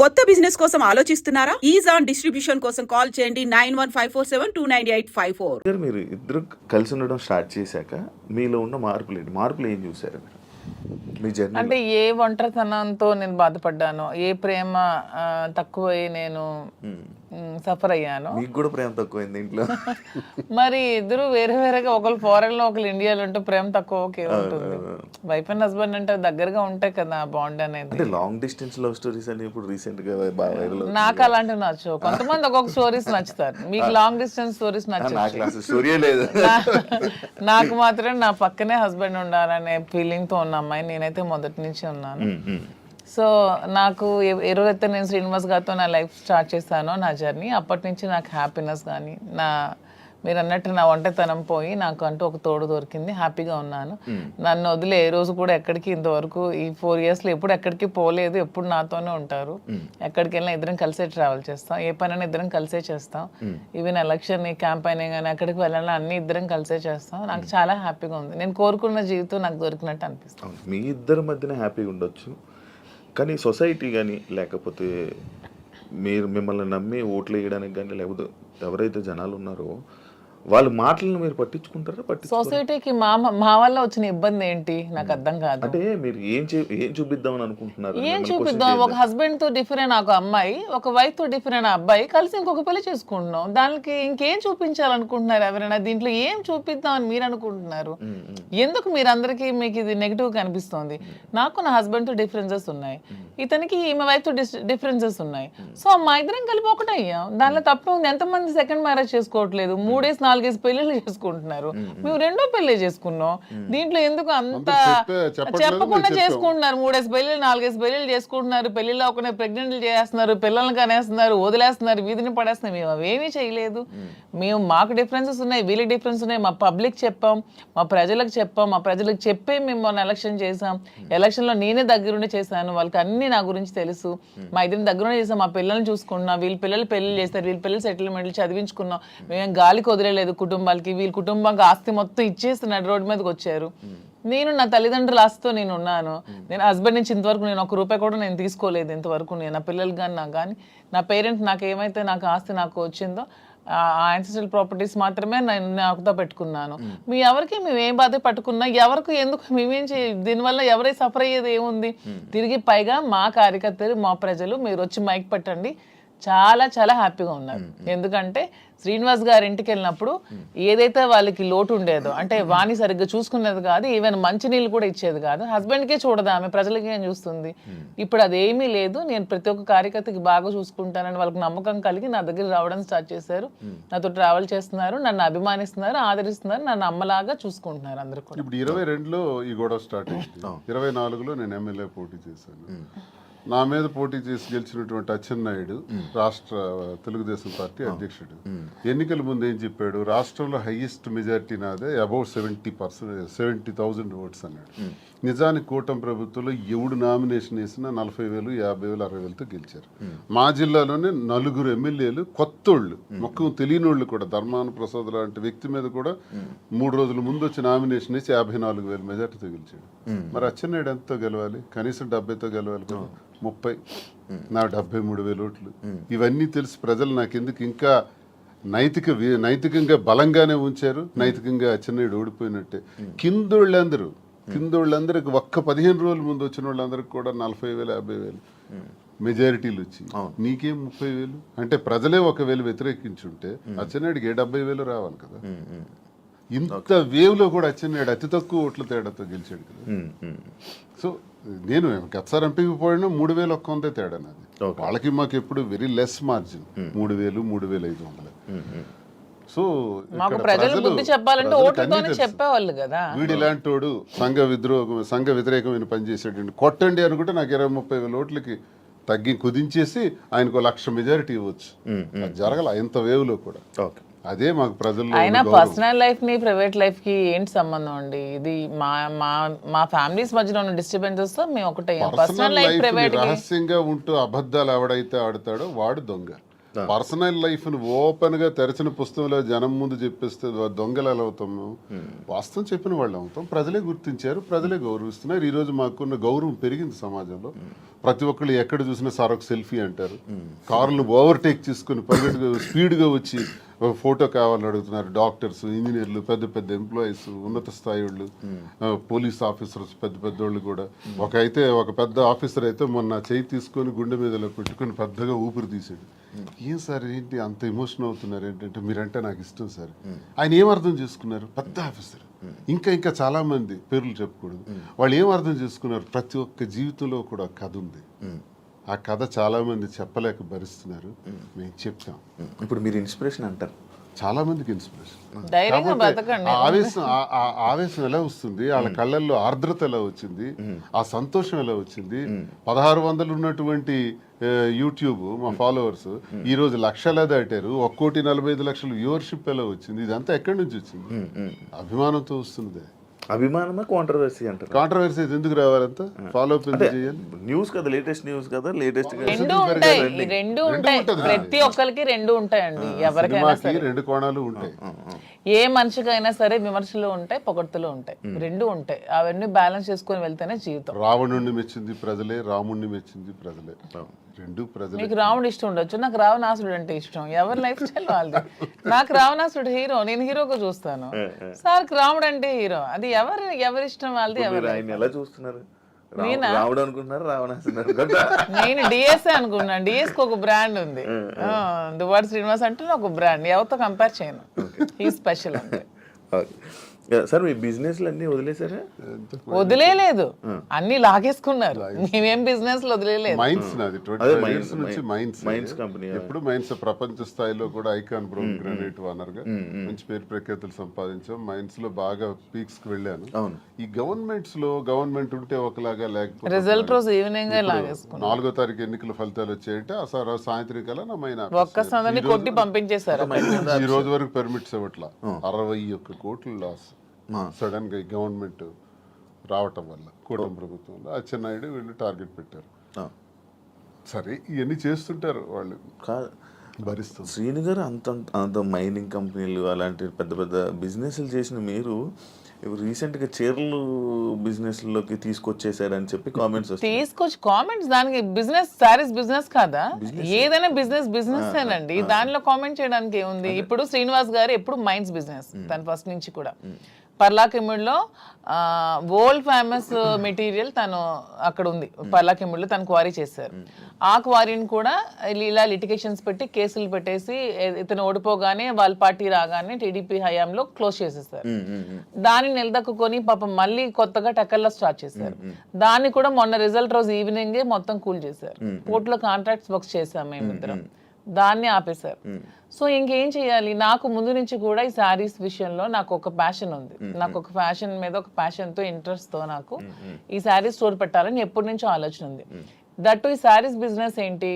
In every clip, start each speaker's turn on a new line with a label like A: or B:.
A: కొత్త బిజినెస్ కోసం ఆలోచిస్తున్నారా? ఈజాన్ డిస్ట్రిబ్యూషన్ కోసం కాల్ చేయండి 9154729854.
B: మీరు ఇద్దరు కలిసి ఉండడం స్టార్ట్ చేశాక మీలో ఉన్న మార్పులు ఏం చూసారు మీరు మీ జర్నీ?
C: అంటే ఏ ఒంటరితనంతో నేను బాధపడ్డానో, ఏ ప్రేమ తక్కువై నేను సఫర్ అయ్యాను.
B: మీకు కూడా ప్రేమ తక్కువైంది ఇంట్లో?
C: మరి ఇద్దరు వేరే వేరేగా, ఒకరు ఫారెన్ లో ఒకరు ఇండియాలో ఉంటే ప్రేమ తక్కువ ఉంటుంది. వైఫ్ అండ్ హస్బెండ్ అంటే దగ్గరగా ఉంటాయి కదా బాండ్ అనేది.
B: అంటే లాంగ్ డిస్టెన్స్ లవ్ స్టోరీస్ అని ఇప్పుడు రీసెంట్ గా బాగా వైరల్.
C: నాకు అలాంటివి నచ్చవు. కొంతమంది ఒక్కొక్క స్టోరీస్ నచ్చుతారు. మీకు లాంగ్ డిస్టెన్స్ స్టోరీస్ నచ్చవు.
B: స్టోరీ లేదు.
C: నాకు మాత్రం నా పక్కనే హస్బెండ్ ఉండాలనే ఫీలింగ్ తో ఉన్న అమ్మాయి నేనైతే మొదటి నుంచి ఉన్నాను. సో నాకు ఎవరైతే నేను శ్రీనివాస్ గారితో నా లైఫ్ స్టార్ట్ చేశానో, నా జర్నీ, అప్పటి నుంచి నాకు హ్యాపీనెస్ కానీ, మీరు అన్నట్టు నా ఒంటరితనం పోయి నాకు అంటూ ఒక తోడు దొరికింది. హ్యాపీగా ఉన్నాను. నన్ను వదిలే ఏ రోజు కూడా ఎక్కడికి ఇంతవరకు ఈ 4 yearsలో ఎప్పుడు ఎక్కడికి పోలేదు. ఎప్పుడు నాతోనే ఉంటారు. ఎక్కడికి వెళ్ళినా ఇద్దరం కలిసే ట్రావెల్ చేస్తాం. ఏ పనైనా ఇద్దరం కలిసే చేస్తాం. ఈవెన్ ఎలక్షన్ క్యాంపెయిన్ కానీ ఎక్కడికి వెళ్ళాలని అన్ని ఇద్దరం కలిసే చేస్తాం. నాకు చాలా హ్యాపీగా ఉంది. నేను కోరుకున్న జీవితం నాకు దొరికినట్టు అనిపిస్తుంది.
B: మీ ఇద్దరి మధ్యన హ్యాపీగా ఉండొచ్చు, కానీ సొసైటీ కానీ లేకపోతే మీరు మిమ్మల్ని నమ్మి ఓట్లు వేయడానికి కానీ, లేకపోతే ఎవరైతే జనాలు ఉన్నారో వాళ్ళ మాటలను మీరు పట్టించుకుంటారా?
C: సొసైటీకి మా వల్ల వచ్చిన ఇబ్బంది ఏంటి నాకు అర్థం కాదు.
B: అంటే మీరు ఏం చూపిద్దామని అనుకుంటున్నారు?
C: ఏం చూపిద్దాం? ఒక హస్బెండ్ తో డిఫరెంట్ ఒక అమ్మాయి, ఒక వైఫ్ తో డిఫరెంట్ అబ్బాయి కలిసి ఇంకొక పెళ్లి చేసుకుంటున్నాం. దానికి ఇంకేం చూపించాలనుకుంటున్నారు ఎవరైనా? దీంట్లో ఏం చూపిద్దాం అని మీరు అనుకుంటున్నారు? ఎందుకు మీరు అందరికీ మీకు ఇది నెగిటివ్ కనిపిస్తుంది? నాకు నా హస్బెండ్ తో డిఫరెన్సెస్ ఉన్నాయి, ఇతనికి ఈమె వైఫ్ తో డిఫరెన్సెస్ ఉన్నాయి. సో మా ఇద్దరం కలిపి ఒకటే అయ్యాం. దానిలో తప్పే ఉంది. ఎంతమంది సెకండ్ మ్యారేజ్ చేసుకోవట్లేదు? 3-4 పెళ్లిళ్ళు చేసుకుంటున్నారు. మేము 2వ పెళ్లి చేసుకున్నాం. దీంట్లో ఎందుకు అంత చెప్పకుండా చేసుకుంటున్నారు? 3 పెళ్లిళ్ళు 4 పెళ్లిళ్ళు చేసుకుంటున్నారు. పెళ్లిలో ఒకనే ప్రెగ్నెంట్లు చేస్తున్నారు, పిల్లల్ని కనేస్తున్నారు, వదిలేస్తున్నారు, వీధిని పడేస్తున్నారు. మేము అవేమీ చేయలేదు. మేము మాకు డిఫరెన్సెస్ ఉన్నాయి, వీళ్ళకి డిఫరెన్స్ ఉన్నాయి. మా పబ్లిక్ చెప్పాం, మా ప్రజలకు చెప్పాం, మా ప్రజలకు చెప్పే మేము మొన్న ఎలక్షన్ చేసాం. ఎలక్షన్లో నేనే దగ్గరుండి చేశాను. వాళ్ళకి అన్ని నా గురించి తెలుసు. మా ఇద్దరిని దగ్గరుండి చేసాం. మా పిల్లల్ని చూసుకున్నాం. వీళ్ళ పిల్లలు పెళ్లి చేస్తారు, వీళ్ళ పిల్లలు సెటిల్మెంట్లు చదివించుకున్నాం. మేము గాలికి వదిలేదు కుటుంబాలకి. వీళ్ళ కుటుంబానికి ఆస్తి మొత్తం ఇచ్చేస్తున్నాడు, రోడ్డు మీదకి వచ్చారు. నేను నా తల్లిదండ్రుల ఆస్తితో నేను ఉన్నాను. నేను హస్బెండ్ నుంచి ఇంతవరకు నేను 1 రూపాయి కూడా నేను తీసుకోలేదు ఇంతవరకు. నేను నా పిల్లలు కానీ నాకు కానీ నా పేరెంట్స్ నాకు ఏమైతే నాకు ఆస్తి నాకు వచ్చిందో ఆ యాన్సిస్ట్రల్ ప్రాపర్టీస్ మాత్రమే నేను నాకుతో పెట్టుకున్నాను. మీ ఎవరికి మేము ఏం బాధ పట్టుకున్నా, ఎవరికి ఎందుకు మేమేం దీనివల్ల ఎవరై సఫర్ అయ్యేది ఏముంది? తిరిగి పైగా మా కార్యకర్తలు, మా ప్రజలు మీరు వచ్చి మైక్ పెట్టండి చాలా చాలా హ్యాపీగా ఉన్నారు. ఎందుకంటే శ్రీనివాస్ గారి ఇంటికి వెళ్ళినప్పుడు ఏదైతే వాళ్ళకి లోటు ఉండేదో, అంటే వాణి సరిగ్గా చూసుకునేది కాదు, ఈవెన్ మంచినీళ్ళు కూడా ఇచ్చేది కాదు. హస్బెండ్కే చూడదు ఆమె, ప్రజలకి ఏం చూస్తుంది? ఇప్పుడు అదేమీ లేదు. నేను ప్రతి ఒక్క కార్యకర్తకి బాగా చూసుకుంటానని వాళ్ళకి నమ్మకం కలిగి నా దగ్గర రావడం స్టార్ట్ చేశారు. నాతో ట్రావెల్ చేస్తున్నారు, నన్ను అభిమానిస్తున్నారు, ఆదరిస్తున్నారు, నన్ను అమ్మలాగా చూసుకుంటున్నారు అందరూ కూడా.
D: ఇప్పుడు 22లో ఈ గొడవ స్టార్ట్ అయింది. 24లో నేను ఎమ్మెల్యే పోటీ చేశాను. నా మీద పోటీ చేసి గెలిచినటువంటి అచ్చెన్నాయుడు రాష్ట్ర తెలుగుదేశం పార్టీ అధ్యక్షుడు ఎన్నికల ముందు ఏం చెప్పాడు? రాష్ట్రంలో హైయెస్ట్ మెజారిటీ నాదే, అబౌట్ 70,000 ఓట్స్ అన్నాడు. నిజానికి కూటమి ప్రభుత్వంలో ఎవడు నామినేషన్ వేసినా 40,000, 50,000, 60,000తో గెలిచారు. మా జిల్లాలోనే 4 ఎమ్మెల్యేలు కొత్తోళ్ళు, మొక్కం తెలియనోళ్ళు కూడా, ధర్మాన ప్రసాద్ లాంటి వ్యక్తి మీద కూడా 3 రోజుల ముందు వచ్చి నామినేషన్ వేసి 54,000 మెజార్టీతో గెలిచాడు. మరి అచ్చెన్నాయుడు ఎంతతో గెలవాలి? కనీసం 70తో గెలవాలి కదా. 30, నా 73,000 ఓట్లు. ఇవన్నీ తెలిసి ప్రజలు నాకెందుకు ఇంకా నైతికంగా బలంగానే ఉంచారు. నైతికంగా అచ్చెన్నాయుడు ఓడిపోయినట్టే. కిందోళ్ళందరికి ఒక్క 15 రోజుల ముందు వచ్చిన వాళ్ళందరికి కూడా 40,000, 50,000 మెజారిటీలు వచ్చి నీకేం 30,000? అంటే ప్రజలే 1,000 వ్యతిరేకించుంటే అచ్చెన్నాయుడికి 70,000 రావాలి కదా. ఇంత వేవ్లో కూడా అచ్చెన్నాయుడు అతి తక్కువ ఓట్ల తేడాతో గెలిచాడు కదా. సో నేను గతసారి ఎంపీకి పోయినా 3,100 తేడా నాది. వాళ్ళకి మాకు ఎప్పుడు వెరీ లెస్ మార్జిన్, 3,000, 3,500. సో
C: మాకు ప్రజలు బుద్ధి చెప్పాలంటే ఓట్లతోనే చెప్పేవాళ్ళు కదా.
D: వీడు ఇలాంటోడు సంఘ వ్యతిరేకమైన పని చేసాడు, కొట్టండి అనుకుంటే నాకు 20-30,000 ఓట్లకి కుదించేసి ఆయనకు 1,00,000 మెజారిటీ ఇవ్వచ్చు. జరగల ఇంత వేవ్లో కూడా. అదే మాకు ప్రజల్లో.
C: అయినా పర్సనల్ లైఫ్ ని ప్రైవేట్ లైఫ్ కి ఏంటి సంబంధం అండి? ఇది మా ఫ్యామిలీస్ మధ్యలో ఉన్న డిస్టర్బెన్సెస్ తో మేము ఒకటే. పర్సనల్ లైఫ్ ప్రైవేట్
D: రహస్యంగా ఉంటూ అబద్ధాలు ఎవడైతే ఆడతాడో వాడు దొంగ. పర్సనల్ లైఫ్ ను ఓపెన్ గా తెరచిన పుస్తకంలో జనం ముందు చెప్పేస్తే దొంగలు ఎలా అవుతాము? వాస్తవం చెప్పిన వాళ్ళు అవుతాం. ప్రజలే గుర్తించారు, ప్రజలే గౌరవిస్తున్నారు. ఈ రోజు మాకున్న గౌరవం పెరిగింది సమాజంలో. ప్రతి ఒక్కళ్ళు ఎక్కడ చూసినా సార్ ఒక సెల్ఫీ అంటారు. కార్లను ఓవర్టేక్ చేసుకుని పరిగెట్టుగా స్పీడ్గా వచ్చి ఫోటో కావాలని అడుగుతున్నారు. డాక్టర్స్, ఇంజనీర్లు, పెద్ద పెద్ద ఎంప్లాయీస్, ఉన్నత స్థాయి వాళ్ళు, పోలీస్ ఆఫీసర్స్, పెద్ద పెద్దోళ్ళు కూడా. ఒక పెద్ద ఆఫీసర్ అయితే మొన్న చేయి తీసుకొని గుండె మీదలో పెట్టుకొని పెద్దగా ఊపిరి తీసాడు. ఏం సార్ ఏంటి అంత ఎమోషన్ అవుతున్నారు ఏంటంటే, మీరంటే నాకు ఇష్టం సార్. ఆయన ఏం అర్థం చేసుకున్నారు? పెద్ద ఆఫీసర్. ఇంకా చాలా మంది పేర్లు చెప్పకూడదు. వాళ్ళు ఏం అర్థం చేసుకున్నారు? ప్రతి ఒక్క జీవితంలో కూడా కథ ఉంది. ఆ కథ చాలా మంది చెప్పలేక భరిస్తున్నారు. మేము చెప్తాం.
B: ఇప్పుడు మీరు ఇన్స్పిరేషన్ అంటారు,
D: చాలా మందికి ఇన్స్పిరేషన్.
C: ధైర్యంగా బతకండి.
D: ఆవేశం ఎలా వస్తుంది? వాళ్ళ కళ్ళల్లో ఆర్ద్రత ఎలా వచ్చింది? ఆ సంతోషం ఎలా వచ్చింది? 1600 ఉన్నటువంటి యూట్యూబ్ మా ఫాలోవర్స్ ఈ రోజు లక్షలా దాటారు. 1,45,00,000 వ్యూవర్షిప్ ఎలా వచ్చింది? ఇదంతా ఎక్కడి నుంచి వచ్చింది? అభిమానంతో వస్తుంది.
B: అభిమానమా కాంట్రవర్సీ అంటారు?
D: కాంట్రవర్సీ ఎందుకు రావాలంతా? ఫాలో అప్ ఎందుకు చేయాలి?
B: న్యూస్ కదా, లేటెస్ట్ న్యూస్ కదా, లేటెస్ట్
C: రెండు ఉంటాయి. ప్రతి ఒక్కరికి రెండు ఉంటాయండి. ఎవరికైనా సరే
D: రెండు కోణాలు ఉంటాయి.
C: ఏ మనిషికైనా సరే విమర్శలు ఉంటాయి, పొగడ్తలు ఉంటాయి, రెండు ఉంటాయి. అవన్నీ బ్యాలెన్స్ చేసుకొని వెళ్తేనే జీవితం.
D: రావణుడిని మెచ్చింది ప్రజలే, రాముడిని మెచ్చింది ప్రజలే. రెండు ప్రజలే.
C: మీకు రావణుడు ఇష్టం ఉండొచ్చు, నాకు రావణాసుడు అంటే ఇష్టం. ఎవరి లైఫ్ స్టైల్ వాళ్ళది. నాకు రావణాసుడు హీరో, నేను హీరోగా చూస్తాను. సార్ రాముడు అంటే హీరో. అది ఎవరి ఇష్టం వాళ్ళది.
B: ఆయన ఎలా చూస్తున్నారు? రాముడు అనుకుంటున్నారు, రావణాసుడు?
C: నేను డిఎస్ఏ అనుకున్నాను. డిఎస్ కి ఒక బ్రాండ్ ఉంది. దువ్వాడ శ్రీనివాస్ అంటే ఒక బ్రాండ్. ఎవరితో కంపేర్ చేయను. ఈ స్పెషల్ అంటే.
B: సార్ మీ బిజినెస్ అన్ని వదిలేసారా?
C: వదిలేదు, అన్ని లాగేసుకున్నారు. మేమేం బిజినెస్ వదిలేదు.
D: మైన్స్ నాది 25 years నుంచి
B: మైన్స్ కంపెనీ.
D: ఎప్పుడు మైన్స్ ప్రపంచ స్థాయిలో కూడా ఐకాన్ బ్రౌన్ గ్రానైట్ ఓనర్ గా మంచి పేరు ప్రఖ్యాతులు సంపాదించాం. మైన్స్ లో బాగా పీక్స్ కి వెళ్ళాను. ఈ గవర్నమెంట్ ఉంటే ఒకలాగా, లేకపోతే
C: రిజల్ట్ రోజు ఈవినింగ్ లాగేసుకున్నాం.
D: 4వ తారీఖు ఎన్నికల ఫలితాలు వచ్చాయంటే ఆ సాయంత్రం కల్లా నా మైన్
C: ఒక్క సందని కొట్టి పంపించేశారు.
D: ఈ రోజు వరకు పర్మిట్స్ ఇవ్వట్లా. 61 కోట్లు లాస్ సడన్ గా గవర్నమెంట్ రావటం వల్ల, కూటమి ప్రభుత్వంలో అచ్చెన్నాయుడు వీళ్ళు టార్గెట్ పెట్టారు. సరే ఇవన్నీ చేస్తుంటారు వాళ్ళు, భరిస్తారు.
B: శ్రీను గారు అంత మైనింగ్ కంపెనీలు అలాంటి పెద్ద పెద్ద బిజినెస్లు చేసిన మీరు రీసెంట్గా చీరలు బిజినెస్లోకి తీసుకొచ్చేసారని చెప్పి కామెంట్స్
C: కామెంట్స్. దానికి బిజినెస్, సారీస్ బిజినెస్ కాదా? ఏదైనా బిజినెస్ ఏనండి. దానిలో కామెంట్ చేయడానికి ఏముంది? ఇప్పుడు శ్రీనివాస్ గారు ఎప్పుడు మైన్స్ బిజినెస్, తను ఫస్ట్ నుంచి కూడా. పర్లాకిమిడిలో వరల్డ్ ఫేమస్ మెటీరియల్ తను అక్కడ ఉంది. పర్లాకిమిడిలో తను క్వారీ చేశారు. ఆ క్వారీని కూడా ఇలా లిటిగేషన్స్ పెట్టి కేసులు పెట్టేసి ఇతను ఓడిపోగానే వాళ్ళ పార్టీ రాగానే టీడీపీ హయాంలో క్లోజ్ చేసేసారు. దాన్ని నిలదక్కుని పాపం మళ్ళీ కొత్తగా టెక్కల్లో స్టార్ట్ చేశారు. దాన్ని కూడా మొన్న రిజల్ట్ రోజు ఈవినింగే మొత్తం కూల్ చేశారు. కోర్టులో కాంట్రాక్ట్స్ వర్క్స్ చేశాం మేమిద్దరం. దాన్ని ఆపేశారు. సో ఇంకేం చేయాలి? నాకు ముందు నుంచి కూడా ఈ శారీస్ విషయంలో నాకు ఒక ప్యాషన్ ఉంది. నాకు ఒక ఫ్యాషన్ మీద ఒక ప్యాషన్తో, ఇంట్రెస్ట్తో నాకు ఈ శారీస్ స్టోర్ పెట్టాలని ఎప్పటి నుంచో ఆలోచన ఉంది. దట్టు ఈ శారీస్ బిజినెస్ ఏంటి,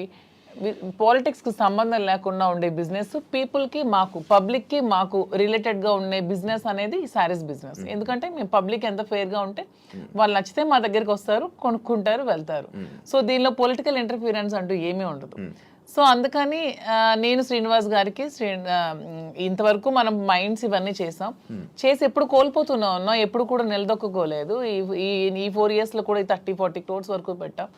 C: పాలిటిక్స్కి సంబంధం లేకుండా ఉండే బిజినెస్, పీపుల్కి మాకు, పబ్లిక్కి మాకు రిలేటెడ్గా ఉండే బిజినెస్ అనేది ఈ శారీస్ బిజినెస్. ఎందుకంటే మేము పబ్లిక్ ఎంత ఫెయిర్గా ఉంటే వాళ్ళు నచ్చితే మా దగ్గరికి వస్తారు, కొనుక్కుంటారు, వెళ్తారు. సో దీనిలో పొలిటికల్ ఇంటర్ఫీరెన్స్ అంటూ ఏమీ ఉండదు. సో అందుకని నేను శ్రీనివాస్ గారికి ఇంతవరకు మనం మైండ్స్ ఇవన్నీ చేసాం. చేసి ఎప్పుడు కోల్పోతూనే ఉన్నాం, ఎప్పుడు కూడా నిలదొక్కుకోలేదు. ఈ 4 years లో కూడా 30-40 crores వరకు పెట్టాం,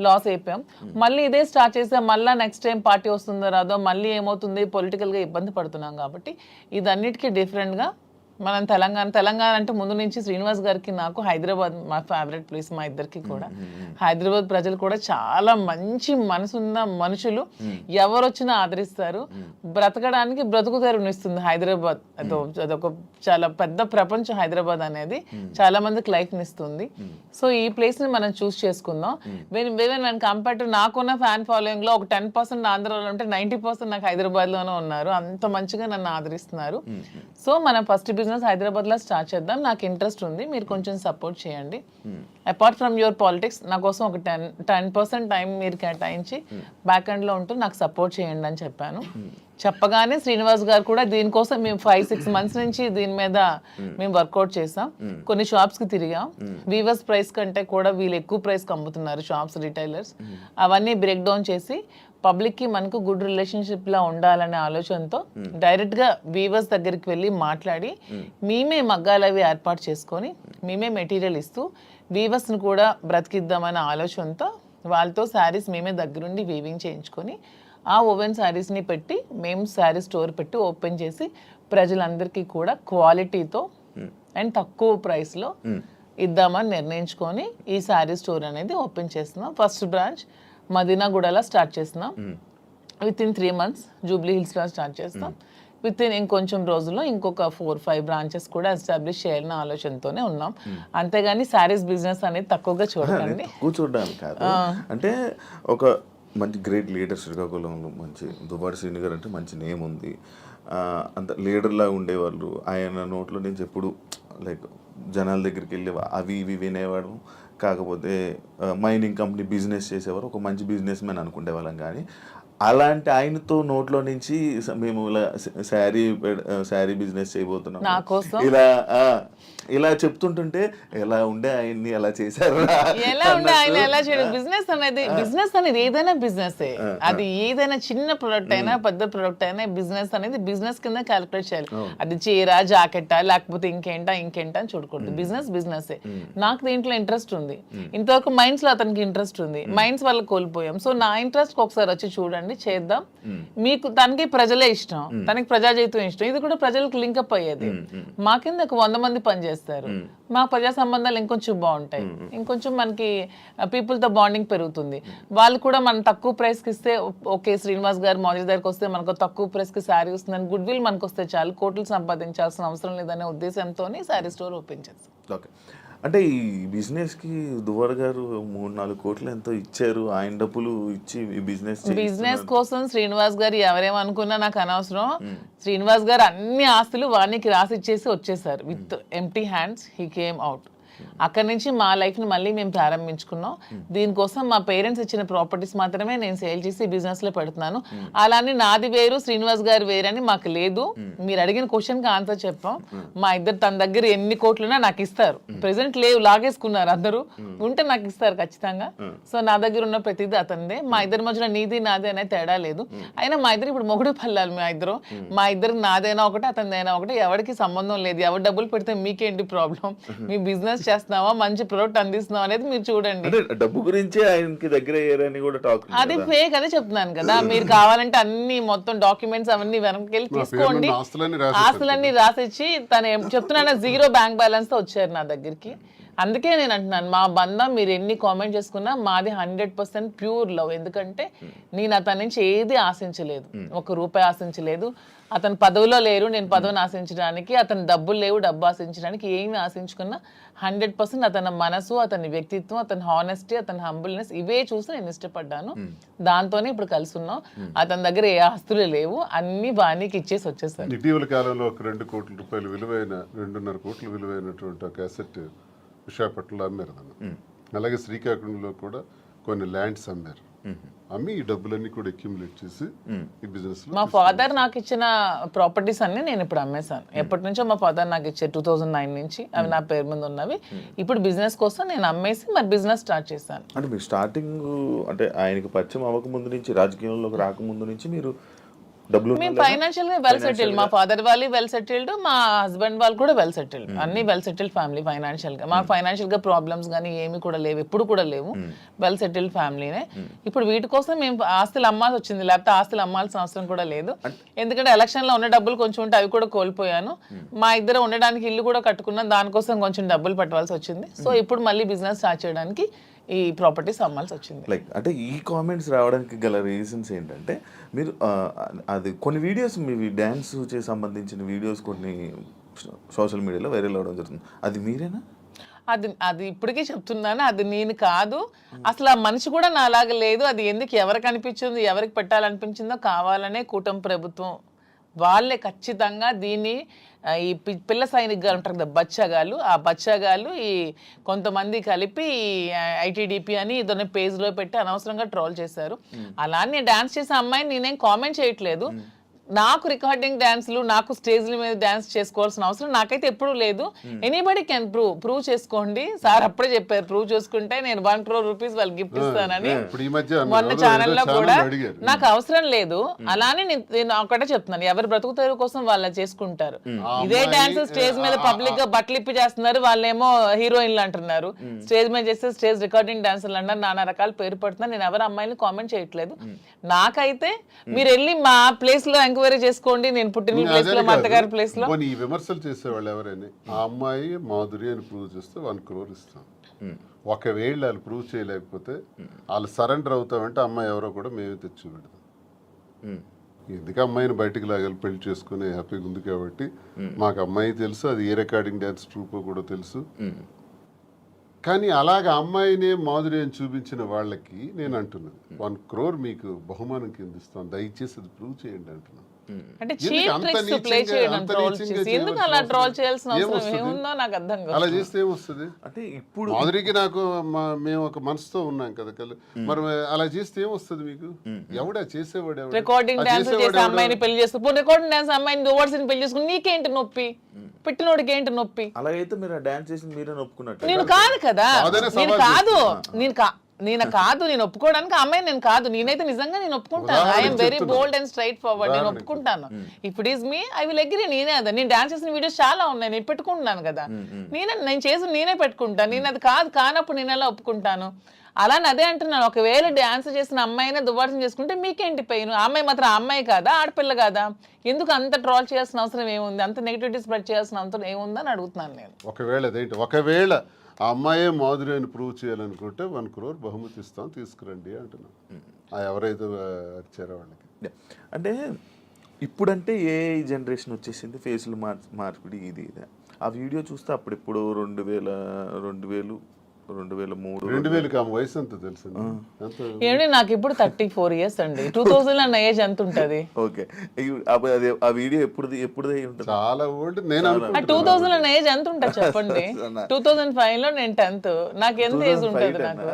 C: లాస్ అయిపోయాం. మళ్ళీ ఇదే స్టార్ట్ చేసాం. మళ్ళీ నెక్స్ట్ టైం పార్టీ వస్తుందో రాదో, మళ్ళీ ఏమవుతుంది, పొలిటికల్గా ఇబ్బంది పడుతున్నాం. కాబట్టి ఇదన్నిటికీ డిఫరెంట్గా మనం తెలంగాణ అంటే ముందు నుంచి శ్రీనివాస్ గారికి నాకు హైదరాబాద్ మా ఫేవరెట్ ప్లేస్, మా ఇద్దరికి కూడా. హైదరాబాద్ ప్రజలు కూడా చాలా మంచి మనసున్న మనుషులు, ఎవరు వచ్చినా ఆదరిస్తారు. బ్రతకడానికి బ్రతుకు తెరువునిస్తుంది హైదరాబాద్. అదొక చాలా పెద్ద ప్రపంచం హైదరాబాద్ అనేది. చాలా మందికి లైఫ్ని ఇస్తుంది. సో ఈ ప్లేస్ ని మనం చూస్ చేసుకుందాం. నేను కంపేర్ టు నాకున్న ఫ్యాన్ ఫాలోయింగ్ లో ఒక 10% ఆంధ్రాలో ఉంటే 90% నాకు హైదరాబాద్ లోనే ఉన్నారు. అంత మంచిగా నన్ను ఆదరిస్తున్నారు. సో మనం ఫస్ట్ బిజినెస్ హైదరాబాద్ లో స్టార్ట్ చేద్దాం. నాకు ఇంట్రెస్ట్ ఉంది, మీరు కొంచెం సపోర్ట్ చేయండి. అపార్ట్ ఫ్రమ్ యువర్ పాలిటిక్స్ నా కోసం ఒక 10% టైం మీరు కేటాయించి బ్యాక్ ఎండ్ లో ఉంటూ నాకు సపోర్ట్ చేయండి అని చెప్పాను. చెప్పగానే శ్రీనివాస్ గారు కూడా దీనికోసం మేము 5-6 months నుంచి దీని మీద మేము వర్కౌట్ చేసాం. కొన్ని షాప్స్ కి తిరిగాం. వీవర్స్ ప్రైస్ కంటే కూడా వీళ్ళు ఎక్కువ ప్రైస్ కి అమ్ముతున్నారు షాప్స్, రిటైలర్స్. అవన్నీ బ్రేక్ డౌన్ చేసి పబ్లిక్ కి మనకు గుడ్ రిలేషన్షిప్ లా ఉండాలనే ఆలోచనతో డైరెక్ట్ గా వీవర్స్ దగ్గరికి వెళ్ళి మాట్లాడి మేమే మగ్గాలు అవి ఏర్పాటు చేసుకొని మేమే మెటీరియల్ ఇస్తూ వీవర్స్ ని కూడా బ్రతికిద్దామనే ఆలోచనతో వాళ్ళతో శారీస్ మేమే దగ్గరుండి వీవింగ్ చేయించుకొని ఆ ఓవెన్ శారీస్ని పెట్టి మేము శారీ స్టోర్ పెట్టి ఓపెన్ చేసి ప్రజలందరికీ కూడా క్వాలిటీతో అండ్ తక్కువ ప్రైస్లో ఇద్దామని నిర్ణయించుకొని ఈ శారీ స్టోర్ అనేది ఓపెన్ చేస్తున్నాం. ఫస్ట్ బ్రాంచ్ మదీనాగూడలో స్టార్ట్ చేస్తున్నాం. విత్ ఇన్ 3 months జూబ్లీ హిల్స్లో స్టార్ట్ చేస్తాం. విత్ ఇన్ ఇంకొంచెం రోజుల్లో ఇంకొక 4-5 బ్రాంచెస్ కూడా ఎస్టాబ్లిష్ చేయాలన్న ఆలోచనతోనే ఉన్నాం. అంతేగాని శారీస్ బిజినెస్ అనేది తక్కువగా చూడకండి.
B: కూర్చోడానికి కాదు, అంటే ఒక మంచి గ్రేట్ లీడర్ శ్రీకాకుళంలో మంచి దువ్వాడ శ్రీని గారు అంటే మంచి నేమ్ ఉంది. అంత లీడర్లా ఉండేవాళ్ళు. ఆయన నోట్లో నుంచి ఎప్పుడు లైక్ జనాల దగ్గరికి వెళ్ళి అవి ఇవి వినేవాడు. కాకపోతే మైనింగ్ కంపెనీ బిజినెస్ చేసేవారు, ఒక మంచి బిజినెస్ మ్యాన్ అనుకునే వాళ్ళం. కానీ అలాంటి ఆయనతో నోట్లో నుంచి మేము ఇలా శారీ బిజినెస్ చేయబోతున్నాం ఇలా చెప్తుంటుంటే ఎలా ఉండే ఆయన్ని ఎలా చేశారు,
C: ఎలా ఉండే ఆయన ఎలా చేయడం. బిజినెస్ అనేది ఏదైనా బిజినెస్, అది ఏదైనా చిన్న ప్రొడక్ట్ అయినా పెద్ద ప్రొడక్ట్ అయినా బిజినెస్ అనేది బిజినెస్ కింద క్యాలిక్యులేట్ చేయాలి. అది చీర, జాకెట్టా లేకపోతే ఇంకేంటా అని చూడకూడదు. బిజినెస్ నాకు దీంట్లో ఇంట్రెస్ట్ ఉంది. ఇంతవరకు మైండ్స్ లో అతనికి ఇంట్రెస్ట్ ఉంది, మైండ్స్ వల్ల కోల్పోయాం. సో నా ఇంట్రెస్ట్ ఒకసారి వచ్చి చూడండి, చేద్దాం. మీకు తనకి ప్రజలే ఇష్టం, తనకి ప్రజా జీవితం ఇష్టం, ఇది కూడా ప్రజలకు లింకప్ అయ్యేది. మా కింద 100 మంది పనిచేస్తారు. మా ప్రజా సంబంధాలు ఇంకొంచెం బాగుంటాయి, ఇంకొంచెం మనకి పీపుల్ తో బాండింగ్ పెరుగుతుంది. వాళ్ళు కూడా మనం తక్కువ ప్రైస్ కి ఇస్తే ఓకే, శ్రీనివాస్ గారు మోదీ దగ్గరికి వస్తే మనకు తక్కువ ప్రైస్ కి శారీ వస్తుందని గుడ్ విల్ మనకు వస్తే చాలు, కోట్లు సంపాదించాల్సిన అవసరం లేదనే ఉద్దేశంతోనే శారీ స్టోర్ ఓపెన్ చేస్తాం.
B: ఓకే, అంటే ఈ బిజినెస్కి దువ్వాడ గారు 3-4 కోట్లు ఎంతో ఇచ్చారు. ఆయన డబ్బులు ఇచ్చి ఈ బిజినెస్
C: కోసం శ్రీనివాస్ గారు ఎవరేమనుకున్నా నాకు అనవసరం. శ్రీనివాస్ గారు అన్ని ఆస్తులు వానికి రాసి ఇచ్చేసి వచ్చేసారు. With empty hands he came out. అక్కడి నుంచి మా లైఫ్ని మళ్ళీ మేము ప్రారంభించుకున్నాం. దీనికోసం మా పేరెంట్స్ ఇచ్చిన ప్రాపర్టీస్ మాత్రమే నేను సేల్ చేసి బిజినెస్లో పెడుతున్నాను. అలానే నాది వేరు, శ్రీనివాస్ గారు వేరని మాకు లేదు. మీరు అడిగిన క్వశ్చన్కి ఆన్సర్ చెప్పాం. మా ఇద్దరు తన దగ్గర ఎన్ని కోట్లున్నా నాకు ఇస్తారు. ప్రెసెంట్ లేవు, లాగేసుకున్నారు అందరూ. ఉంటే నాకు ఇస్తారు ఖచ్చితంగా. సో నా దగ్గర ఉన్న ప్రతిదీ అతనిదే. మా ఇద్దరి మధ్యలో నీది నాది అనే తేడా లేదు. అయినా మా ఇద్దరు ఇప్పుడు మొగుడు పల్లాలి. మా ఇద్దరు నాదైనా ఒకటి, అతనిదైనా ఒకటి. ఎవరికి సంబంధం లేదు. ఎవరు డబ్బులు పెడితే మీకేంటి ప్రాబ్లం? మీ బిజినెస్ చేస్తున్నావా, మంచి ప్రొడక్ట్ అందిస్తున్నావా అనేది మీరు చూడండి.
B: డబ్బు గురించి ఆయనకి దగ్గర అయ్యారని కూడా టాక్.
C: అది ఫేక్, అదే చెప్తున్నాను కదా. మీరు కావాలంటే అన్ని మొత్తం డాక్యుమెంట్స్ అవన్నీ వెనక్కి తీసుకోండి. ఆస్తులన్నీ రాసిచ్చి తను చెప్తున్నాను 0 బ్యాంక్ బ్యాలెన్స్ తో వచ్చారు నా దగ్గరికి. అందుకే నేను అంటున్నాను, మా బంధం మీరు ఎన్ని కామెంట్ చేసుకున్నా మాది 100% ప్యూర్ లవ్. ఎందుకంటే నేను అతని నుంచి ఏది ఆశించలేదు, 1 రూపాయి ఆశించలేదు. అతను పదవిలో లేరు, నేను పదవిని ఆశించడానికి. అతను డబ్బులు లేవు, డబ్బు ఆశించడానికి. ఏమి ఆశించుకున్నా 100% అతని మనసు, అతని వ్యక్తిత్వం, అతని హానెస్టీ, అతని హంబుల్నెస్ ఇవే చూసి నేను ఇష్టపడ్డాను. దాంతోనే ఇప్పుడు కలిసి ఉన్నాం. అతని దగ్గర ఏ ఆస్తులు లేవు, అన్ని బాణీకి ఇచ్చేసి వచ్చేసారు.
D: ఇటీవల కాలంలో ఒక 2 కోట్ల రూపాయలు విలువైన 2.5 కోట్ల విలువైనటువంటి ఒక అసెట్ విశాఖపట్నంలో అమ్మారు. అలాగే శ్రీకాకుళంలో కూడా కొన్ని ల్యాండ్స్ అమ్మారు. అమ్మి ఈ డబ్బులన్నీ కూడా అక్యుములేట్ చేసి ఈ బిజినెస్.
C: మా ఫాదర్ నాకు ఇచ్చిన ప్రాపర్టీస్ అన్ని నేను ఇప్పుడు అమ్మేశాను. ఎప్పటి నుంచో మా ఫాదర్ నాకు ఇచ్చే 2009 నుంచి అవి నా పేరు మీద ఉన్నవి. ఇప్పుడు బిజినెస్ కోసం నేను అమ్మేసి మరి బిజినెస్ స్టార్ట్ చేశాను.
B: అంటే మీరు స్టార్టింగ్ అంటే ఆయనకి పరిచయం అవ్వక ముందు నుంచి, రాజకీయంలోకి రాకముందు నుంచి మీరు
C: మేము ఫైనాన్షియల్ గా వెల్ సెటిల్డ్. మా ఫాదర్ వాళ్ళు వెల్ సెటిల్డ్, మా హస్బెండ్ వాళ్ళు కూడా వెల్ సెటిల్డ్. అన్ని వెల్ సెటిల్డ్ ఫ్యామిలీ ఫైనాన్షియల్ గా. మాకు ఫైనాన్షియల్ గా ప్రాబ్లమ్స్ కానీ ఏమి కూడా లేవు, ఎప్పుడు కూడా లేవు. వెల్ సెటిల్డ్ ఫ్యామిలీనే. ఇప్పుడు వీటి కోసం మేము ఆస్తులు అమ్మాల్సి వచ్చింది, లేకపోతే ఆస్తులు అమ్మాల్సిన అవసరం కూడా లేదు. ఎందుకంటే ఎలక్షన్ లో ఉన్న డబ్బులు కొంచెం ఉంటే అవి కూడా కోల్పోయాను. మా ఇద్దరు ఉండడానికి ఇల్లు కూడా కట్టుకున్నాం, దానికోసం కొంచెం డబ్బులు పెట్టవలసి వచ్చింది. సో ఇప్పుడు మళ్ళీ బిజినెస్ స్టార్ట్ చేయడానికి ఈ ప్రాపర్టీస్ అమ్మాల్సి వచ్చింది.
B: లైక్ అంటే ఈ కామెంట్స్ రావడానికి గల రీజన్స్ ఏంటంటే, మీరు అది కొన్ని వీడియోస్ మీ డ్యాన్స్ చే సంబంధించిన వీడియోస్ కొన్ని సోషల్ మీడియాలో వైరల్ అవ్వడం జరుగుతుంది. అది మీరేనా?
C: అది ఇప్పటికీ చెప్తున్నాను, అది నేను కాదు. అసలు ఆ మనిషి కూడా నాలాగా లేదు. అది ఎందుకు ఎవరికి అనిపించిందో, ఎవరికి పెట్టాలనిపించిందో కావాలనే కూటమి ప్రభుత్వం వాళ్ళే ఖచ్చితంగా దీన్ని ఈ పిల్ల సైనికులు ఉంటారు కదా, బచ్చగాళ్ళు, ఆ బచ్చగాళ్ళు ఈ కొంతమంది కలిపి ఐటీడీపీ అని ఇదొన్న పేజ్లో పెట్టి అనవసరంగా ట్రోల్ చేశారు. అలానే డాన్స్ చేసే అమ్మాయిని నేనేం కామెంట్ చేయట్లేదు. నాకు రికార్డింగ్ డాన్స్లు నాకు స్టేజ్ల మీద డాన్స్ చేసుకోవాల్సిన అవసరం నాకైతే ఎప్పుడూ లేదు. ఎనీబడి కెన్ ప్రూవ్ చేసుకోండి. సార్ అప్పుడే చెప్పారు ప్రూవ్ చేసుకుంటే నేను 1 crore rupees వాళ్ళకి గిఫ్ట్ ఇస్తానని.
D: ఇప్పుడు ఈ మధ్య
C: మొన్న ఛానల్లో కూడా
D: అడిగారు.
C: నాకు అవసరం లేదు. అలానే నేను ఒకటే చెప్తున్నాను, ఎవరి బ్రతుకు తెరువు కోసం వాళ్ళు చేసుకుంటారు. ఇదే డాన్స్ స్టేజ్ మీద పబ్లిక్ గా బట్టలు ఇప్పి చేస్తున్నారు, వాళ్ళేమో హీరోయిన్లు అంటున్నారు. స్టేజ్ మీద చేస్తే స్టేజ్ రికార్డింగ్ డాన్సర్లు అన్నారు, నానా రకాల పేరు పడుతున్నారు. నేను ఎవరు అమ్మాయిని కామెంట్ చేయట్లేదు. నాకైతే మీరు వెళ్ళి మా ప్లేస్ లో ఎంక్వైరీ చేసుకోండి, నేను పుట్టిన ప్లేస్ లో మా అత్తగారి ప్లేస్ లో.
D: ఈ విమర్శలు చేసేవాళ్ళు ఎవరైనా ఆ అమ్మాయి మాధురి అని ప్రూవ్ చేస్తే 1 crore ఇస్తాం. ఒకవేళ వాళ్ళు ప్రూవ్ చేయలేకపోతే వాళ్ళు సరెండర్ అవుతామంటే అమ్మాయి ఎవరో కూడా మేమే తెచ్చి పెడతాం. ఎందుకు అమ్మాయిని బయటికి లాగాలి, పెళ్లి చేసుకుని హ్యాపీగా ఉంది కాబట్టి. మాకు అమ్మాయి తెలుసు, అది ఏ రికార్డింగ్ డ్యాన్స్ ట్రూపో కూడా తెలుసు. కానీ అలాగ అమ్మాయినే మాధురి అని చూపించిన వాళ్ళకి నేను అంటున్నాను 1 crore మీకు బహుమానం కింద ఇస్తాను, దయచేసి అది ప్రూవ్ చేయండి అంటున్నాను.
C: అంటే చీప్ ట్రిక్స్ ప్లే చేయడం, ట్రోల్ చేసి ఎందుకు అలా ట్రోల్ చేయాల్సిన అవసరం ఏముందో నాకు అర్థం కాదు.
D: అలా చేస్తే ఏమొస్తుంది?
B: అంటే ఇప్పుడు
D: మాధురికి నాకు మేము ఒక మనసుతో ఉన్నాం కదా, మరి అలా చేస్తే ఏమొస్తుంది మీకు? ఎవడా చేసేవాడు?
C: రికార్డింగ్ డాన్స్ చేసే అమ్మాయిని పెళ్లి చేసుకుని రికార్డింగ్ డాన్స్ అమ్మాయిని ఓవర్సీని పెళ్లి చేసుకుని నీకేంటి నొప్పి? పెట్టినోడికి ఏంటి నొప్పి?
B: అలాగైతే మీరు డాన్స్ చేసి మీరే ఒప్పుకున్నట్టు.
C: నేను కాదు కదా, నేను ఒప్పుకోవడానికి అమ్మాయి నేను కాదు. నేనైతే నిజంగా నేను ఒప్పుకుంటాను. I'm very bold and straight forward. నేను ఒప్పుకుంటాను. If it is me I will agree. నేనే అదా, నేను డాన్స్ చేసిన వీడియోస్ చాలా ఉన్నాయి, నేను పెట్టుకుంటున్నాను కదా. నేను చేసి నేనే పెట్టుకుంటాను. నేను అది కానప్పుడు నేను ఎలా ఒప్పుకుంటాను? అలానే అదే అంటున్నాను, ఒకవేళ డాన్స్ చేసిన అమ్మాయినే దువ్వాసం చేసుకుంటే మీకేంటి పెయిన్? అమ్మాయి మాత్రం అమ్మాయి కాదా, ఆడపిల్ల కాదా? ఎందుకు అంత ట్రోల్ చేయాల్సిన అవసరం ఏముంది? అంత నెగిటివిటీ స్ప్రెడ్ చేయాల్సిన అవసరం ఏముందని అడుగుతున్నాను నేను.
D: ఒకవేళ ఆ అమ్మాయే మాధురి అని ప్రూవ్ చేయాలనుకుంటే 1 crore బహుమతి ఇస్తాం, తీసుకురండి అంటున్నాం. ఎవరైతే వచ్చారో వాళ్ళకి.
B: అంటే ఇప్పుడంటే ఏ జనరేషన్ వచ్చేసింది, ఫేసులు మార్పిడి ఇది ఆ వీడియో చూస్తే అప్పుడిప్పుడు 2003
D: 2000 వయసు ఎంత తెలుసు?
C: ఏమండి నాకు ఇప్పుడు 34 years అండి. 2000 అన్న ఏజ్ ఎంత ఉంటది?
B: ఓకే, ఆ వీడియో ఎప్పుడు
D: చాలా ఓల్డ్. నేను
C: 2000 అన్న ఏజ్ ఎంత ఉంటుంది చెప్పండి? 2005 లో నేను 10th. నాకు ఎంత ఏజ్ ఉంటుంది? నాకు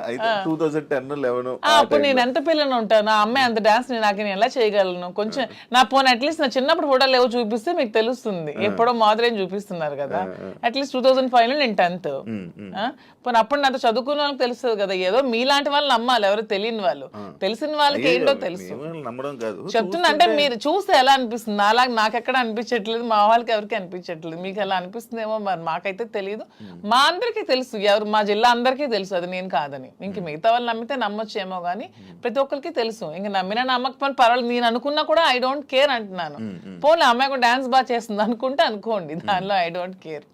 B: 2010-11
C: అప్పుడు నేను ఎంత పిల్లని ఉంటాను? ఆ అమ్మాయి అంత డాన్స్ నాకు ఎలా చేయగలను? కొంచెం నా పోనీ అట్లీస్ట్ నా చిన్నప్పుడు ఫోటోలు ఏవో చూపిస్తే మీకు తెలుస్తుంది. ఎప్పుడో మాదిరి చూపిస్తున్నారు కదా. అట్లీస్ట్ 2005 లో నేను 10th. పోనీ అప్పుడు నాతో చదువుకున్న వాళ్ళకి తెలుస్తుంది కదా. ఏదో మీలాంటి వాళ్ళు నమ్మాలి, ఎవరు తెలియని వాళ్ళు. తెలిసిన వాళ్ళకి ఏంటో తెలుసు. చెప్తున్నా అంటే మీరు చూస్తే ఎలా అనిపిస్తుంది? అలాగే నాకు ఎక్కడ అనిపించట్లేదు, మా వాళ్ళకి ఎవరికి అనిపించట్లేదు. మీకు ఎలా అనిపిస్తుందేమో మరి, మాకైతే తెలియదు. మా అందరికీ తెలుసు, ఎవరు మా జిల్లా అందరికీ తెలుసు అది నేను కాదని. ఇంక మిగతా వాళ్ళు నమ్మితే నమ్మొచ్చేమో కానీ ప్రతి ఒక్కరికి తెలుసు. ఇంక నమ్మినా నమ్మకపోయినా పర్వాలేదు, నేను అనుకున్నా కూడా ఐ డోంట్ కేర్ అంటున్నాను. పోనీ అమ్మాయి కూడా డాన్స్ బాగా చేస్తుంది అనుకుంటే అనుకోండి, దానిలో ఐ డోంట్ కేర్.